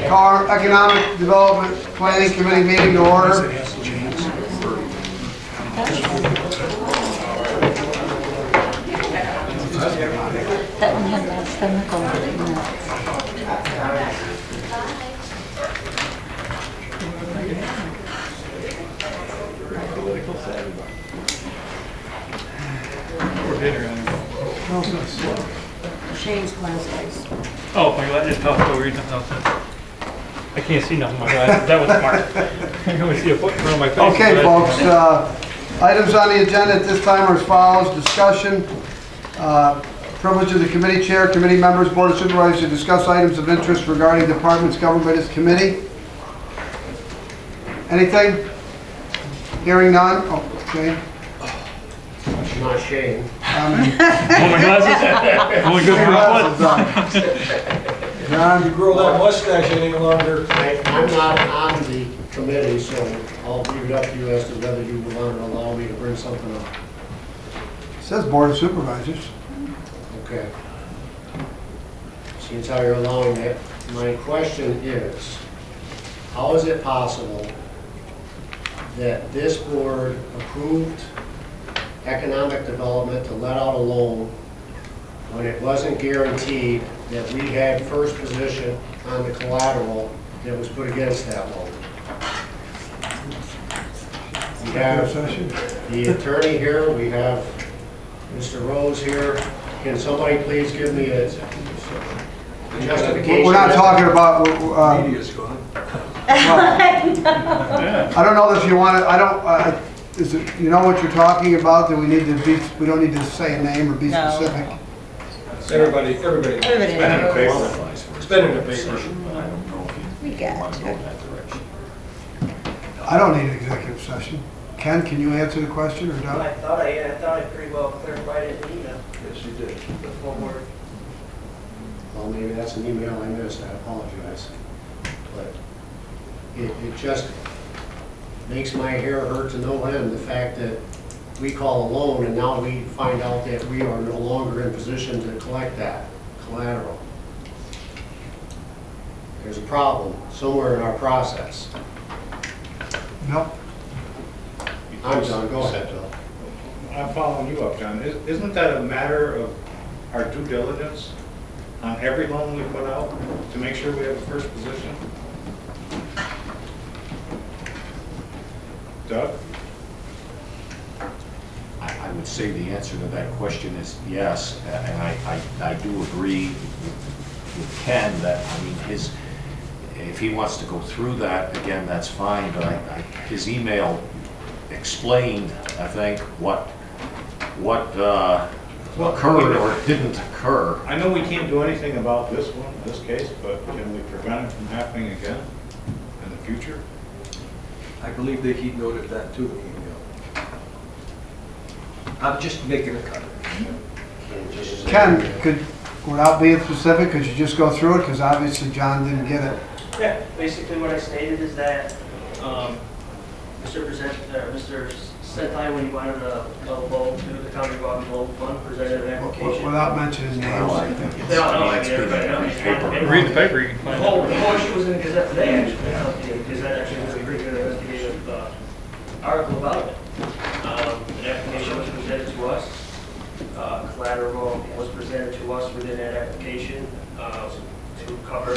Call Economic Development Planning Committee meeting to order. That one had last time I called it. Shane's glasses. Oh, my glasses. Oh, reading something. I can't see nothing. My glasses. That was smart. I can only see a foot in front of my face. Okay, folks. Items on the agenda at this time are as follows: discussion, privilege of the committee chair, committee members, board of supervisors to discuss items of interest regarding departments governed by this committee. Anything? Hearing none. Oh, okay. Not Shane. Oh, my glasses. Only good for a foot. John, You grow that mustache any longer. I'm not on the committee, so I'll leave it up to you as to whether you want to allow me to bring something up. it says board of supervisors. Okay. Since how you're allowing it, my question is, how is it possible that this board approved economic development to let out a loan when it wasn't guaranteed that we had first position on the collateral that was put against that loan? We have the attorney here, we have Mr. Rose here. Can somebody please give me a justification? We're not talking about. Media's gone. I don't know if you want to. I don't. Is it? You know what you're talking about? Do we need to be? We don't need to say a name or be No. specific. Everybody. Everybody. It's been in the paper. We got it. I don't need an executive session. Ken, can you answer the question or I not? thought I pretty well clarified it in the email. Yes, you did. With one word. Well, maybe that's an email I missed, I apologize. But it just makes my hair hurt to no end, the fact that we call a loan and now we find out that we are no longer in position to collect that collateral. There's a problem somewhere in our process. Nope. I'm John, go ahead, Bill. I'm following you up, John. Isn't that a matter of our due diligence on every loan we put out to make sure we have a first position? Doug? I would say the answer to that question is yes, and I do agree with Ken that, I mean, if he wants to go through that, again, that's fine, but his email explained, I think, what occurred or didn't occur. I know we can't do anything about this one, this case, but can we prevent it from happening again in the future? I believe they keep note of that too, in the email. I'm just making a comment. Ken, without being specific, could you just go through it? Because obviously John didn't get it. Yeah, basically what I stated is that Mr. Sentai, when he wanted a loan to the county revolving loan fund, presented an application. Without mentioning Well, I names. think it's, No, I it's mean, been everybody knows. paper. Read the paper, you can The find whole out. issue was in the Gazette today, actually. The Gazette actually was a pretty good investigative article about it. An application was presented to us. Collateral was presented to us within that application to cover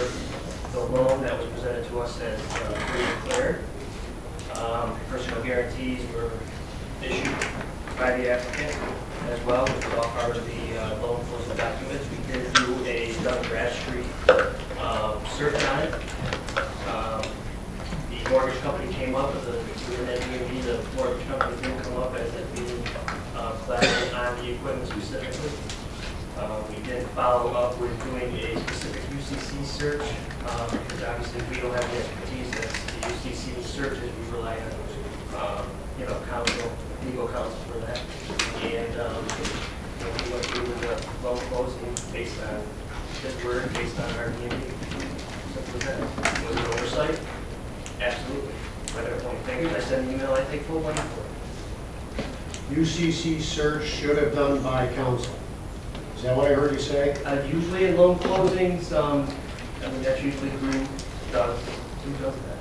the loan that was presented to us as free and clear. Personal guarantees were issued by the applicant as well, which was all part of the loan closing documents. We did do a Dun Bradstreet search on it. The mortgage company came up with an Airbnb. The mortgage company didn't come up as it being collateral on the equipment specifically. We did follow up with doing a specific UCC search because obviously we don't have the expertise as the UCC searches. We rely on counsel, legal counsel for that. And we went through with the loan closing based on this word, based on our community. Simple as that. Was it oversight? Absolutely. I don't point fingers. I sent an email. I take full blame for it. UCC search should have done by counsel. Is that what I heard you say? Usually in loan closings, I mean, that's usually through does, who does that.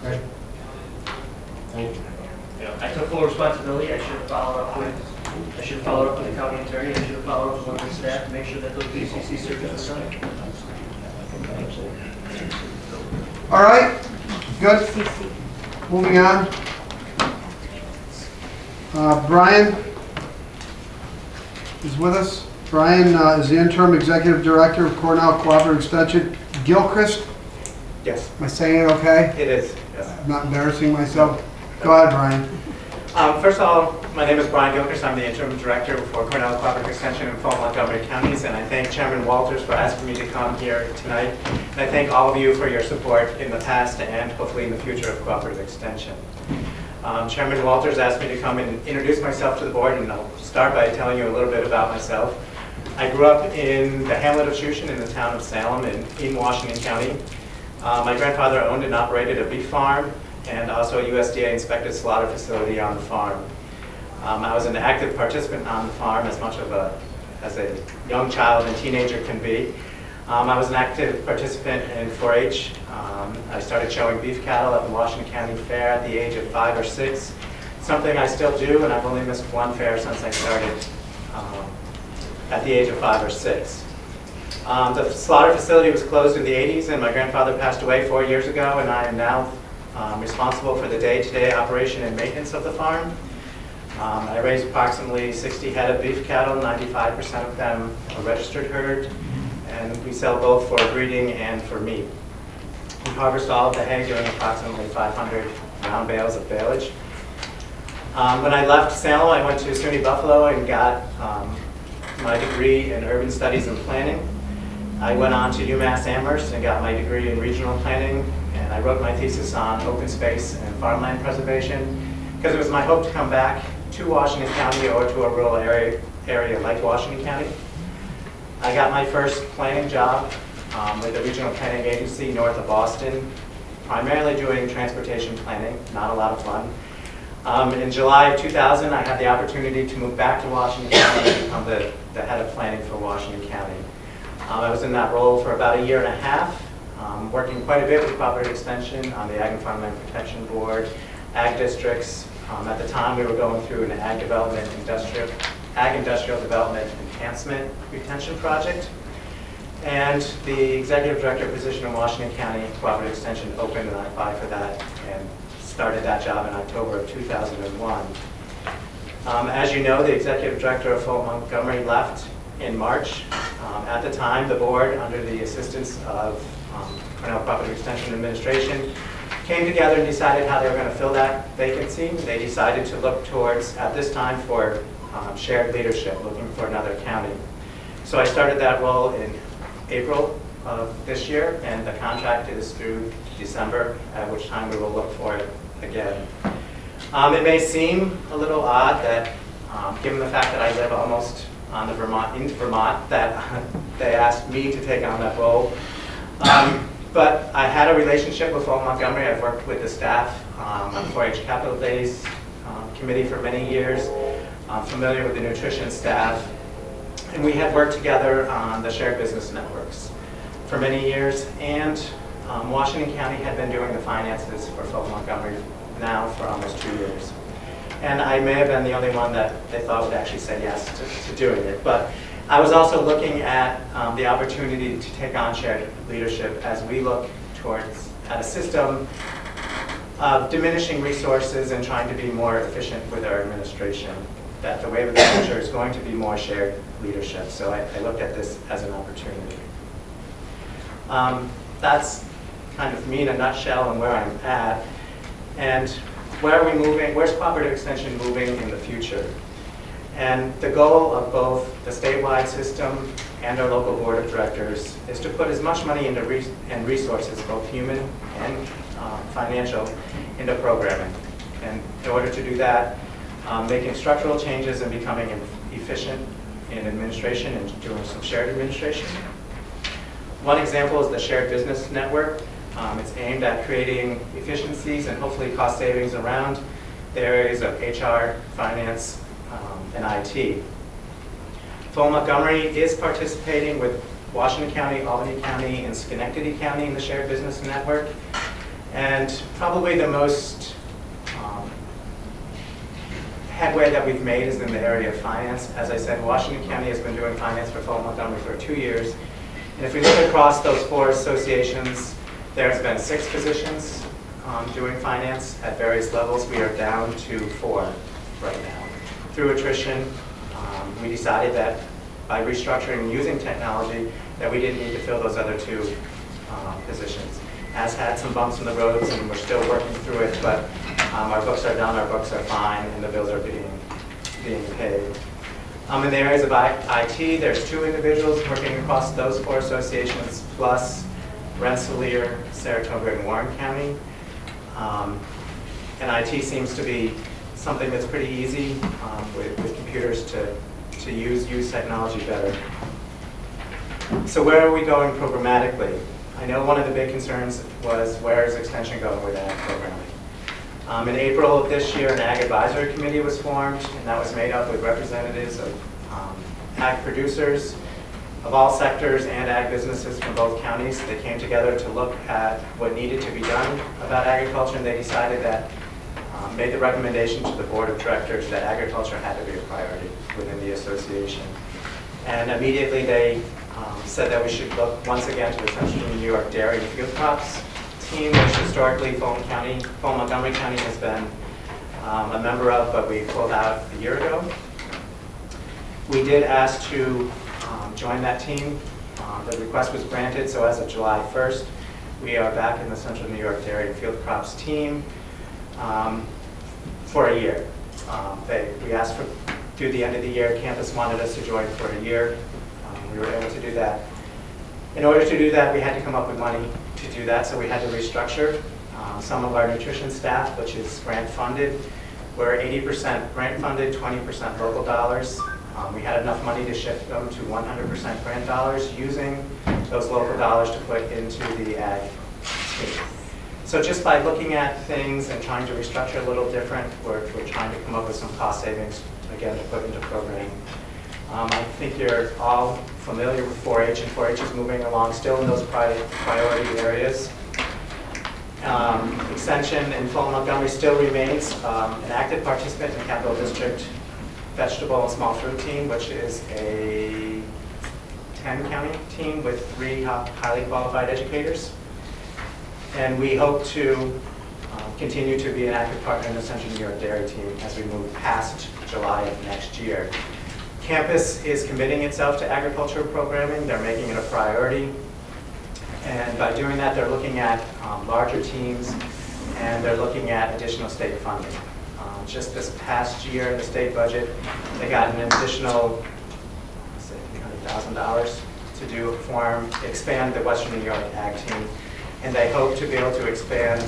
Okay. Thank you. You know, I took full responsibility. I should have followed up with the county attorney. I should have followed up with one of the staff to make sure that those BCC searches were done. All right, good. Moving on. Brian is with us. Brian is the interim executive director of Cornell Cooperative Extension. Gilchrist, Yes, am I saying it okay? it is, yes. I'm not embarrassing myself. Go ahead, Brian. First of all, my name is Brian Gilchrist. I'm the interim director for Cornell Cooperative Extension in Fulton, Montgomery counties, and I thank Chairman Walters for asking me to come here tonight. And I thank all of you for your support in the past and hopefully in the future of Cooperative Extension. Chairman Walters asked me to come and introduce myself to the board, and I'll start by telling you a little bit about myself. I grew up in the hamlet of Shushan in the town of Salem in Washington County. My grandfather owned and operated a beef farm and also a USDA inspected slaughter facility on the farm. I was an active participant on the farm as much as a young child and teenager can be. I was an active participant in 4-H. I started showing beef cattle at the Washington County Fair at the age of 5 or 6, something I still do, and I've only missed one fair since I started at the age of 5 or 6. The slaughter facility was closed in the 80s, and my grandfather passed away 4 years ago, and I am now responsible for the day-to-day operation and maintenance of the farm. I raise approximately 60 head of beef cattle, 95% of them a registered herd, and we sell both for breeding and for meat. We harvest all of the hay during approximately 500 round bales of baleage. When I left Salem, I went to SUNY Buffalo and got my degree in urban studies and planning. I went on to UMass Amherst and got my degree in regional planning, and I wrote my thesis on open space and farmland preservation because it was my hope to come back to Washington County or to a rural area like Washington County. I got my first planning job with the regional planning agency north of Boston, primarily doing transportation planning, not a lot of fun. In July of 2000, I had the opportunity to move back to Washington County and become the head of planning for Washington County. I was in that role for about a year and a half, working quite a bit with Cooperative Extension on the Ag and Farmland Protection Board, ag districts. At the time, we were going through an ag industrial development enhancement retention project. And the executive director position in Washington County Cooperative Extension opened, and I applied for that and started that job in October of 2001. As you know, the executive director of Fulton Montgomery left in March. At the time, the board, under the assistance of Cornell Cooperative Extension Administration, came together and decided how they were going to fill that vacancy. They decided to look towards, at this time, for shared leadership, looking for another county. So I started that role in April of this year, and the contract is through December, at which time we will look for it again. It may seem a little odd that, given the fact that I live almost on the into Vermont, that they asked me to take on that role. But I had a relationship with Fulton Montgomery. I've worked with the staff on 4-H Capital Days committee for many years. I'm familiar with the nutrition staff. And we had worked together on the shared business networks for many years. And Washington County had been doing the finances for Fulton Montgomery now for almost 2 years. And I may have been the only one that they thought would actually say yes to doing it. But I was also looking at the opportunity to take on shared leadership as we look towards at a system of diminishing resources and trying to be more efficient with our administration. That the way of the future is going to be more shared leadership. So I looked at this as an opportunity. That's kind of me in a nutshell and where I'm at. And where are we moving? Where's Cooperative Extension moving in the future? And the goal of both the statewide system and our local board of directors is to put as much money into and resources, both human and financial, into programming. And in order to do that, making structural changes and becoming efficient in administration and doing some shared administration. One example is the Shared Business Network. It's aimed at creating efficiencies and hopefully cost savings around the areas of HR, finance, and IT. Fulton Montgomery is participating with Washington County, Albany County, and Schenectady County in the shared business network. And probably the most headway that we've made is in the area of finance. As I said, Washington County has been doing finance for Fulton Montgomery for 2 years. And if we look across those 4 associations, there's been 6 positions doing finance at various levels. We are down to 4 right now. Through attrition, we decided that by restructuring and using technology, that we didn't need to fill those other 2 positions. Has had some bumps in the roads, and we're still working through it, but our books are done, our books are fine, and the bills are being paid. In the areas of IT, there's 2 individuals working across those 4 associations, plus Rensselaer, Saratoga, and Warren County. And IT seems to be something that's pretty easy with computers to use technology better. So where are we going programmatically? I know one of the big concerns was where is Extension going with ag programming? In April of this year, an ag advisory committee was formed, and that was made up with representatives of ag producers of all sectors and ag businesses from both counties. They came together to look at what needed to be done about agriculture, and they decided that, made the recommendation to the board of directors that agriculture had to be a priority within the association. And immediately they said that we should look once again to the Central New York Dairy and Field Crops team, which historically Fulton Montgomery County has been a member of, but we pulled out a year ago. We did ask to join that team. The request was granted, so as of July 1st, we are back in the Central New York Dairy and Field Crops team for a year. We asked for through the end of the year. Campus wanted us to join for a year. We were able to do that. In order to do that, we had to come up with money to do that, so we had to restructure. Some of our nutrition staff, which is grant funded, were 80% grant funded, 20% local dollars. We had enough money to shift them to 100% grant dollars, using those local dollars to put into the ag team. So just by looking at things and trying to restructure a little different, we're trying to come up with some cost savings, again, to put into programming. I think you're all familiar with 4-H, and 4-H is moving along still in those priority areas. Extension in Fulton Montgomery still remains an active participant in Capital District Vegetable and Small Fruit Team, which is a 10-county team with 3 highly qualified educators. And we hope to continue to be an active partner in the Central New York Dairy Team as we move past July of next year. Campus is committing itself to agriculture programming. They're making it a priority. And by doing that, they're looking at larger teams, and they're looking at additional state funding. Just this past year in the state budget, they got an additional $300,000 to expand the Western New York Ag team. And they hope to be able to expand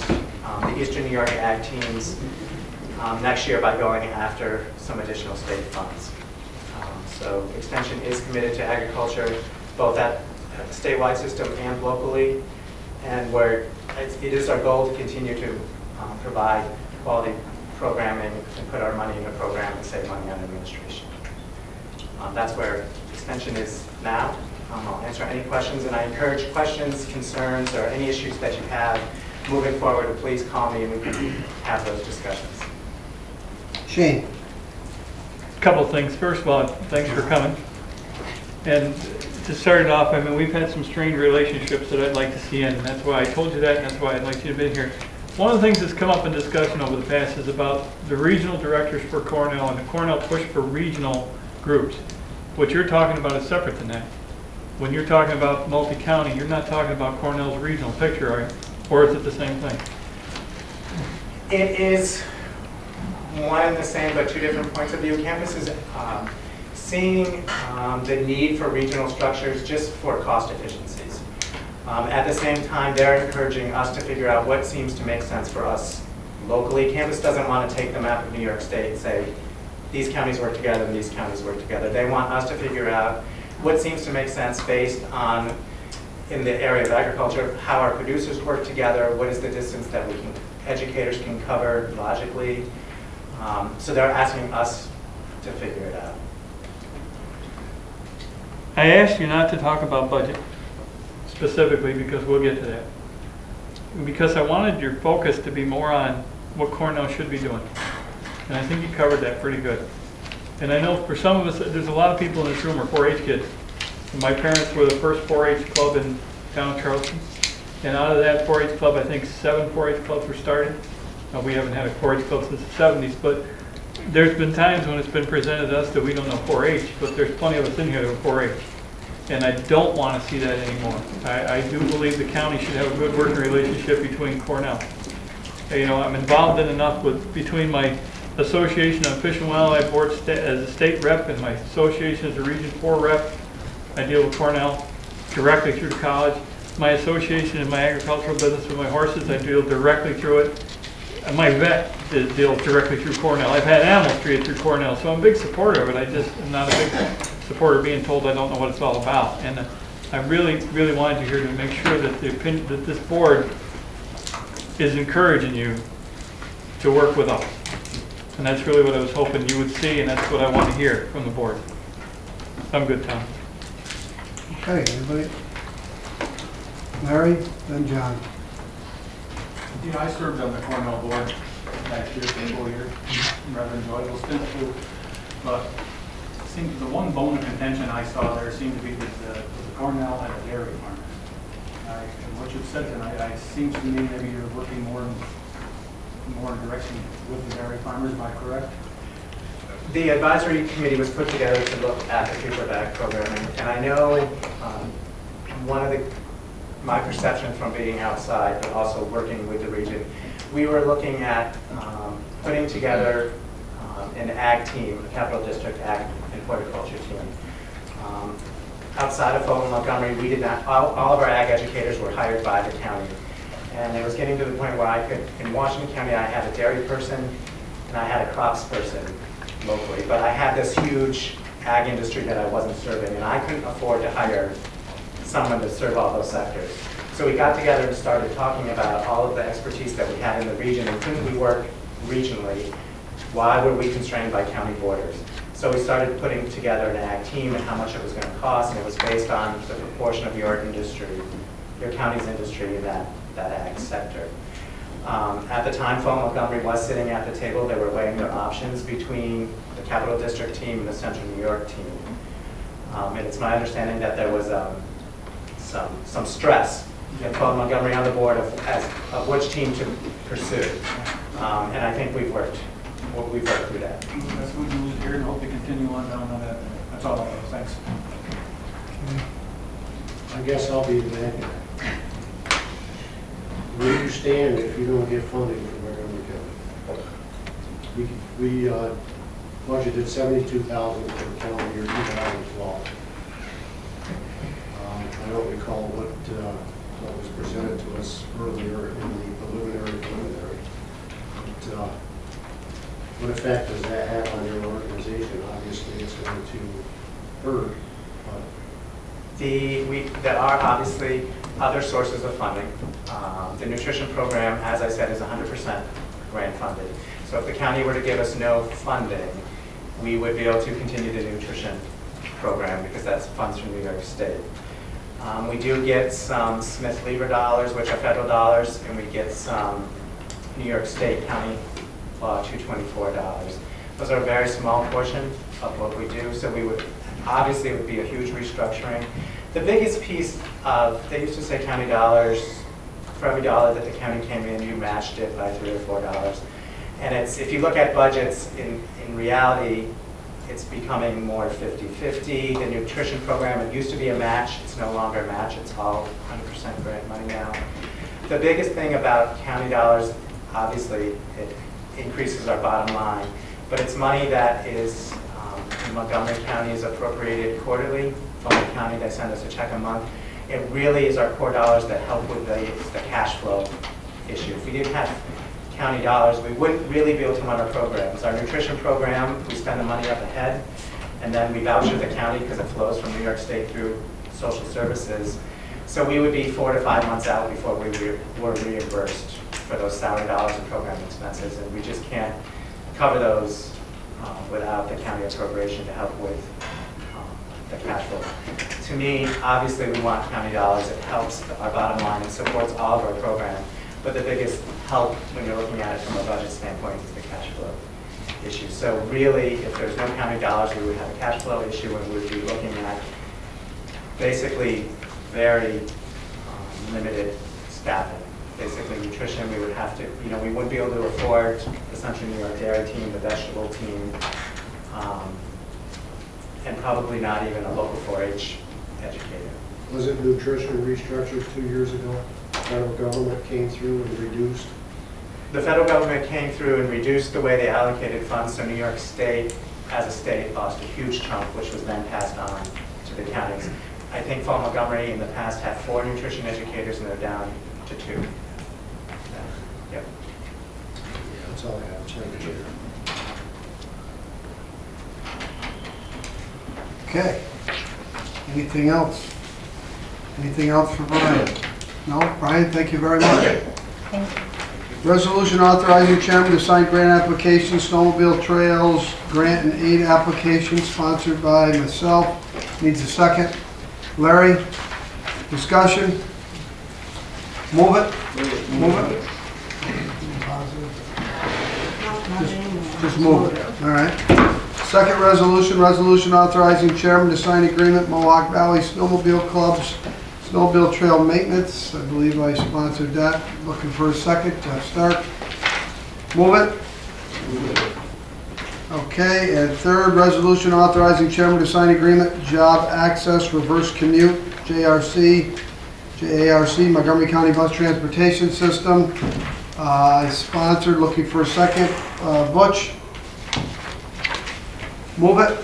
the Eastern New York Ag teams next year by going after some additional state funds. So Extension is committed to agriculture, both at the statewide system and locally, and where it is our goal to continue to provide quality programming and put our money in a program and save money on administration. That's where Extension is now. I'll answer any questions, and I encourage questions, concerns, or any issues that you have moving forward. Please call me and we can have those discussions. Shane. Couple of things. First of all, thanks for coming. And to start it off, I mean, we've had some strained relationships that I'd like to see in, and that's why I told you that, and that's why I'd like you to be here. One of the things that's come up in discussion over the past is about the regional directors for Cornell and the Cornell push for regional groups. What you're talking about is separate than that. When you're talking about multi-county, you're not talking about Cornell's regional picture, are you? Or is it the same thing? It is one and the same, but 2 different points of view. Campus is seeing the need for regional structures just for cost efficiencies. At the same time, they're encouraging us to figure out what seems to make sense for us locally. Campus doesn't want to take the map of New York State and say, these counties work together and these counties work together. They want us to figure out what seems to make sense based on, in the area of agriculture, how our producers work together, what is the distance that educators can cover logically. So they're asking us to figure it out. I asked you not to talk about budget specifically because we'll get to that. Because I wanted your focus to be more on what Cornell should be doing. And I think you covered that pretty good. And I know for some of us, there's a lot of people in this room are 4-H kids. And my parents were the first 4-H club in town of Charleston. And out of that 4-H club, I think 7 4-H clubs were started. Now, we haven't had a 4-H club since the 70s, but there's been times when it's been presented to us that we don't know 4-H, but there's plenty of us in here that are 4-H. And I don't want to see that anymore. I do believe the county should have a good working relationship between Cornell. You know, I'm involved in enough between my association on Fish and Wildlife Board as a state rep and my association as a Region 4 rep. I deal with Cornell directly through college. My association in my agricultural business with my horses, I deal directly through it. And my vet deals directly through Cornell. I've had animals treated through Cornell, so I'm a big supporter of it. I just am not a big supporter of being told I don't know what it's all about. And I really, really wanted you here to make sure that that this board is encouraging you to work with us. And that's really what I was hoping you would see, and that's what I want to hear from the board. I'm good, Tom. Okay, anybody? Larry, then John. You know, I served on the Cornell board last year for a full year. Rather enjoyable stint too. But it seemed the one bone of contention I saw there seemed to be that the Cornell and a dairy farm. And what you've said tonight, it seems to me maybe you're working more in direction with the dairy farmers. Am I correct? The advisory committee was put together to look at the Future Back program, and I know one of my perception from being outside, but also working with the region, we were looking at putting together an ag team, a capital district ag and horticulture team. Outside of Fulton, Montgomery, we did not, all of our ag educators were hired by the county. And it was getting to the point where I could, in Washington County, I had a dairy person and I had a crops person locally, but I had this huge ag industry that I wasn't serving, and I couldn't afford to hire someone to serve all those sectors. So we got together and started talking about all of the expertise that we had in the region, and couldn't we work regionally? Why were we constrained by county borders? So we started putting together an ag team and how much it was going to cost, and it was based on the proportion of your industry, your county's industry in that ag sector. At the time, Fulton Montgomery was sitting at the table. They were weighing their options between the Capital District team and the Central New York team. And it's my understanding that there was some stress in Fulton Montgomery on the board of which team to pursue. And I think we've worked through that. That's good news here, and hope to continue on down on that. That's all I have. Thanks. I guess I'll be the bad guy. Where do you stand if you don't get funding from Montgomery County? We budgeted $72,000 for the calendar year 2012. I don't recall what was presented to us earlier in the preliminary. But what effect does that have on your organization? Obviously, it's going to hurt. There are obviously other sources of funding. The nutrition program, as I said, is 100% grant funded. So if the county were to give us no funding, we would be able to continue the nutrition program because that's funds from New York State. We do get some Smith-Lever dollars, which are federal dollars, and we get some New York State County Law 224 dollars. Those are a very small portion of what we do, so we would, obviously it would be a huge restructuring. The biggest piece of, they used to say county dollars, for every dollar that the county came in, you matched it by $3 or $4. And it's, if you look at budgets, in reality, it's becoming more 50-50. The nutrition program, it used to be a match. It's no longer a match. It's all 100% grant money now. The biggest thing about county dollars, obviously, it increases our bottom line. But it's money that is, in Montgomery County, is appropriated quarterly. Fulton County, they send us a check a month. It really is our core dollars that help with the cash flow issue. If we didn't have county dollars, we wouldn't really be able to run our programs. Our nutrition program, we spend the money up ahead, and then we voucher the county because it flows from New York State through social services. So we would be 4 to 5 months out before we were reimbursed for those salary dollars and program expenses, and we just can't cover those without the county appropriation to help with the cash flow. To me, obviously, we want county dollars. It helps our bottom line and supports all of our program. But the biggest help when you're looking at it from a budget standpoint is the cash flow issue. So really, if there's no county dollars, we would have a cash flow issue, and we would be looking at basically very limited staffing. Basically nutrition, we would have to, we wouldn't be able to afford essentially our dairy team, the vegetable team, and probably not even a local 4-H educator. Was it nutrition restructured 2 years ago? Federal government came through and reduced? The federal government came through and reduced the way they allocated funds, so New York State, as a state, lost a huge chunk, which was then passed on to the counties. I think Fall Montgomery in the past had 4 nutrition educators, and they're down to 2. Yep. That's all I have. Thank you. Okay. Anything else? Anything else for Brian? No? Brian, thank you very much. Thank you. Resolution authorizing chairman to sign grant applications, snowmobile trails, grant and aid application sponsored by myself. Needs a second. Larry, discussion? Move it? Move it? Just move it. All right. Second resolution, resolution authorizing chairman to sign agreement Mohawk Valley Snowmobile Club's snowmobile trail maintenance. I believe I sponsored that. Looking for a second to start. Move it. Okay, and third resolution authorizing chairman to sign agreement job access reverse commute JRC Montgomery County Bus Transportation System. I sponsored. Looking for a second. Butch. Move it.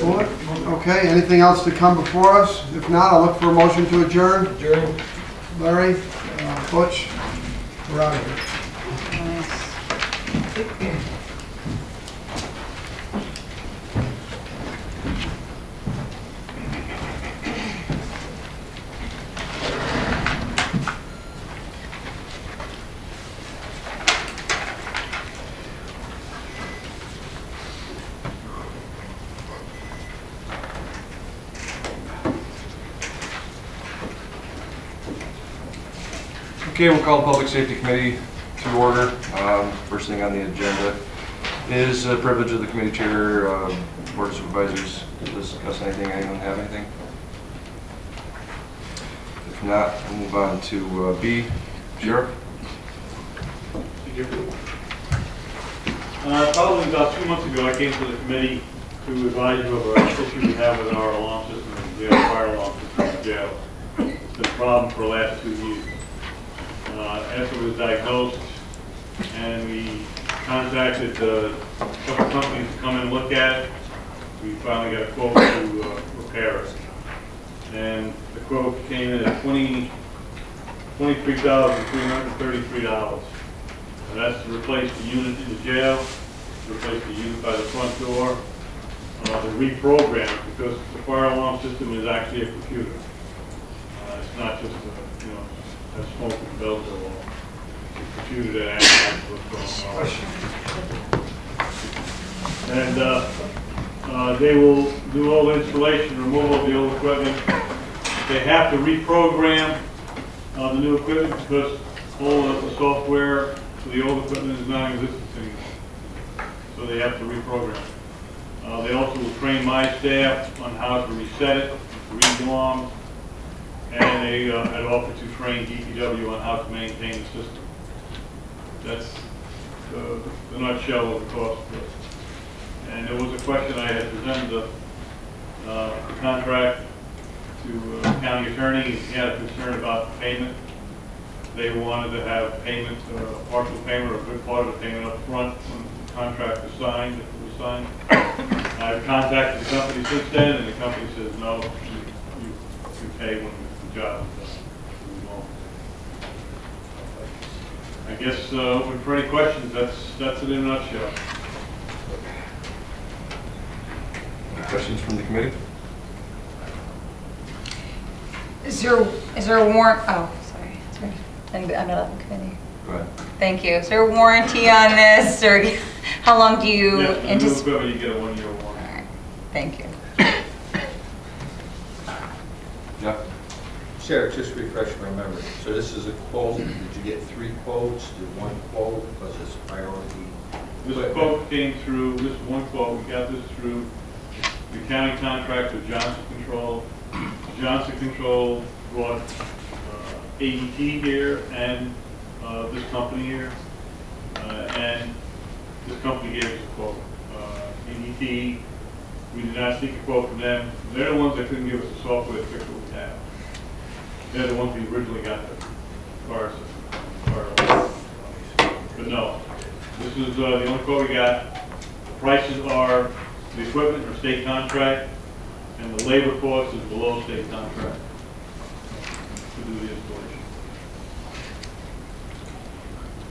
Move it. Okay, anything else to come before us? If not, I'll look for a motion to adjourn. Adjourn. Larry, Butch, we're out of here. Okay, we'll call the Public Safety Committee to order. First thing on the agenda is the privilege of the committee chair, Board of Supervisors, to discuss anything. Anyone have anything? If not, we'll move on to B. Sheriff? Probably about 2 months ago, I came to the committee to advise you of an issue we have with our alarm system in jail, fire alarm system in jail. It's been a problem for the last 2 years. After it was diagnosed, and we contacted a couple companies to come and look at it, we finally got a quote to repair it. And the quote came in at $23,333. And that's to replace the unit in the jail, replace the unit by the front door, to reprogram it, because the fire alarm system is actually a computer. It's not just a smoke and bells or a computer that analyzes what's going on. And they will do all the installation, removal of the old equipment. They have to reprogram the new equipment because all of the software for the old equipment is non-existent anymore. So they have to reprogram. They also will train my staff on how to reset it, read alarms, and they had offered to train DPW on how to maintain the system. That's the nutshell of the cost. And there was a question I had presented the contract to the county attorney. He had a concern about the payment. They wanted to have payment, a partial payment or a good part of the payment up front when the contract was signed, if it was signed. I've contacted the company since then, and the company says, no, you pay when the job is done. I guess open for any questions. That's it in a nutshell. Any questions from the committee? Is there a warrant? Oh, sorry. I'm not on the committee. Go ahead. Thank you. Is there a warranty on this, or how long do you Yeah, anticipate? you get a 1-year warranty. All right. Thank you. Sheriff, just refresh my memory. So this is a quote, did you get 3 quotes? Did one quote, was this priority? This quote came through, this one quote, we got this through the county contract with Johnson Control. Johnson Control brought AET here and this company here. And this company gave us a quote. AET, we did not seek a quote from them. They're the ones that couldn't give us the software to fix what we have. They're the ones we originally got the car system. But no, this is the only quote we got. The prices are, the equipment or state contract, and the labor cost is below state contract to do the installation.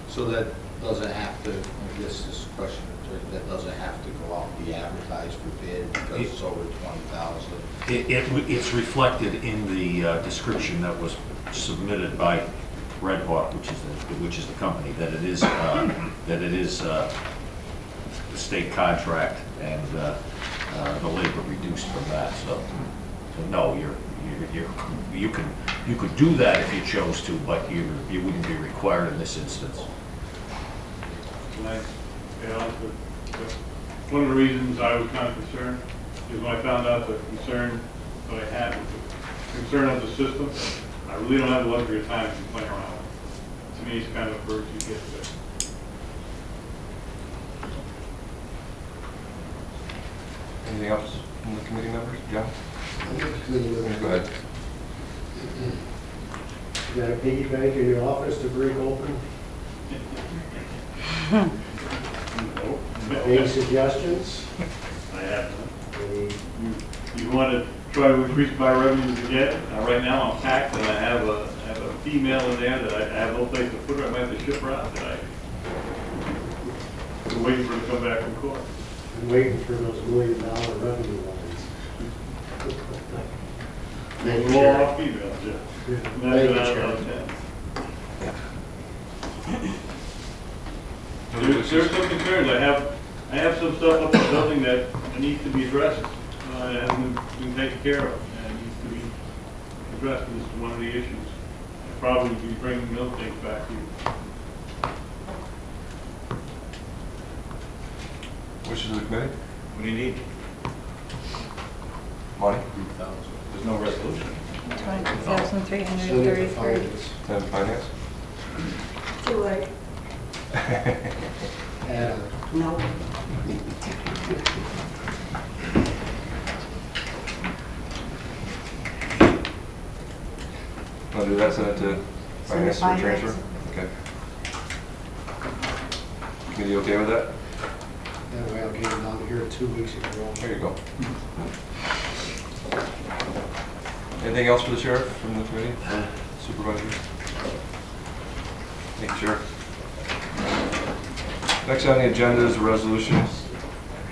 So that doesn't have to, I guess this question, that doesn't have to go out, be advertised for bid because it's over 20,000? It's reflected in the description that was submitted by Red Hawk, which is the company, that it is the state contract and the labor reduced from that. So no, you could do that if you chose to, but you wouldn't be required in this instance. Nice. One of the reasons I was kind of concerned is when I found out the concern that I had with the concern of the system, I really don't have the luxury of time to play around with it. To me, it's kind of a bird you get there. Anything else from the committee members? John? Go ahead. You got a piggy bank in your office to break open? Any suggestions? I have none. You want to try to increase my revenues again? Right now I'm packed and I have a female in there that I have no place to put her. I might have to ship her out tonight. We're waiting for her to come back from court. I'm waiting for those $1 million revenue lines. We're all off female, Jeff. Thank you, Chairman. There's some concerns. I have some stuff up in the building that needs to be addressed. It hasn't been taken care of and needs to be addressed. This is one of the issues. I'll probably be bringing those things back to you. Wishes of the committee? What do you need? Money? There's no resolution. 22,333. And finance? Too late. No. Want to do that, send it to finance for finance. transfer? Okay. Committee okay with that? That way I'll get it down here 2 weeks ago. There you go. Anything else for the sheriff from the committee or supervisors? Thank you, Sheriff. Next on the agenda is a resolution.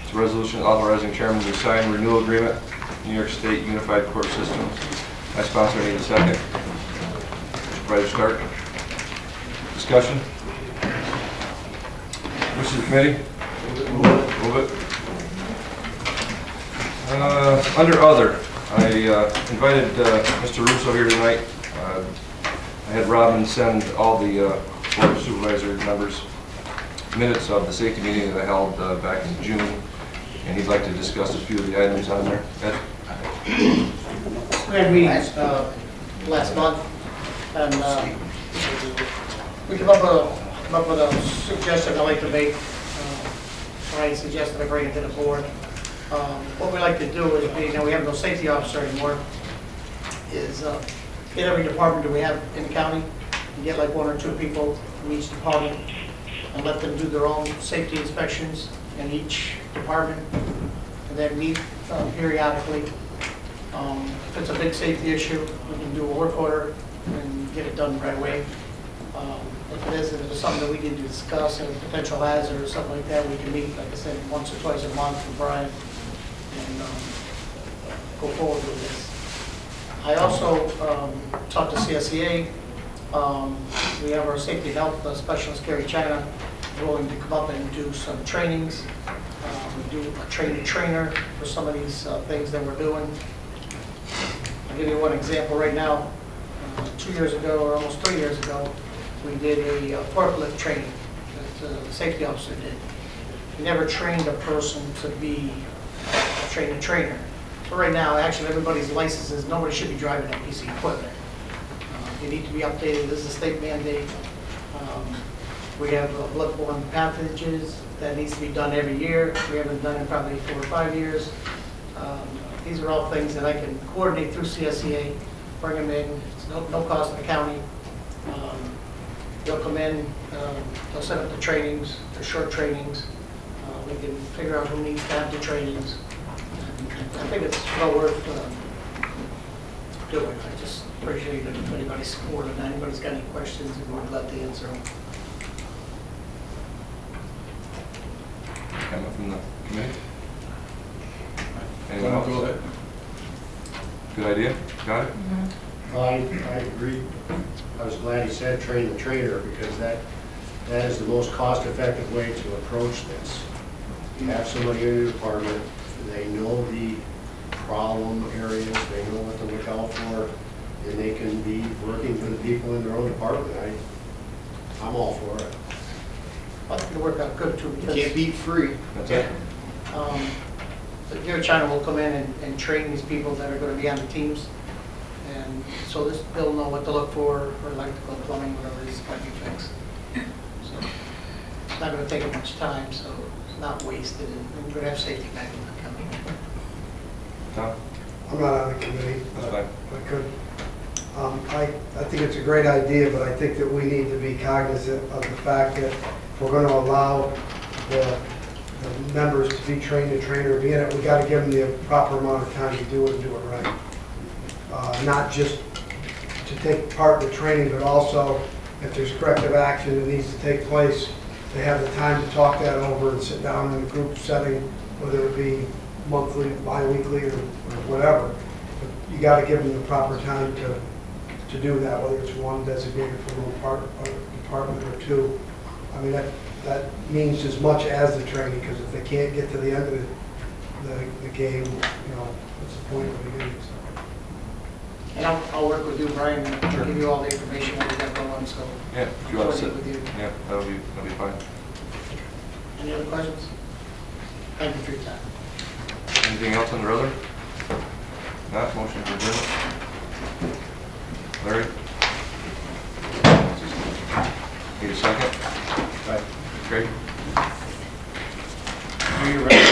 It's a resolution authorizing chairman to sign renewal agreement, New York State Unified Court Systems. My sponsor, need a second. Supervisor Stark. Discussion? Wishes of the committee? Move it. Under other, I invited Mr. Russo here tonight. I had Robin send all the board of supervisor members minutes of the safety meeting that I held back in June, and he'd like to discuss a few of the items on there. Ed? We had meetings last month, and we came up with a suggestion I'd like to make. Brian suggested I bring it to the board. What we like to do is, being that we have no safety officer anymore, is get every department that we have in the county and get like 1 or 2 people from each department and let them do their own safety inspections in each department, and then meet periodically. If it's a big safety issue, we can do a work order and get it done right away. If it is something that we need to discuss, a potential hazard or something like that, we can meet, like I said, once or twice a month with Brian and go forward with this. I also talked to CSEA. We have our safety and health specialist, Gary China, willing to come up and do some trainings. We do a trainer for some of these things that we're doing. I'll give you one example right now. 2 years ago, or almost 3 years ago, we did a forklift training that the safety officer did. We never trained a person to be a trainer. So right now, actually, everybody's licenses, nobody should be driving that piece of equipment. They need to be updated. This is a state mandate. We have bloodborne pathogens that needs to be done every year. We haven't done it probably 4 or 5 years. These are all things that I can coordinate through CSEA, bring them in. It's no cost to the county. They'll come in, they'll set up the trainings, they're short trainings. We can figure out who needs to have the trainings. I think it's well worth doing. I just appreciate it if anybody's supporting, if anybody's got any questions, we would love to answer them. Comment from the committee? Anyone else? Go ahead. Good idea? Got it? I agree. I was glad he said train the trainer, because that is the most cost-effective way to approach this. You have somebody in your department, they know the problem areas, they know what to look out for, and they can be working for the people in their own department. I'm all for it. I think it'll work out good too, You because can't beat free. That's it? the Deer China will come in and train these people that are going to be on the teams. And so they'll know what to look for electrical, plumbing, whatever it is got to be fixed. So it's not going to take them much time, so it's not wasted, and we're going to have safety back in the county. Tom? I'm not on the committee, That's but fine. I could. I think it's a great idea, but I think that we need to be cognizant of the fact that if we're going to allow the members to be trained to train or be in it, we got to give them the proper amount of time to do it and do it right. Not just to take part in the training, but also if there's corrective action that needs to take place, they have the time to talk that over and sit down in a group setting, whether it be monthly, bi-weekly, or whatever. But you got to give them the proper time to do that, whether it's one designated for one department or two. I mean, that means as much as the training, because if they can't get to the end of the game, you know, what's the point of the beginning? So. And I'll work with you, Brian, and give you all the information that we got going, so. Yeah, if you want to sit. With you. Yeah, that'll be fine. Any other questions? Thank you for your time. Anything else under other? Not, motion to adjourn. Larry? Need a second? Right. Great. Are you ready?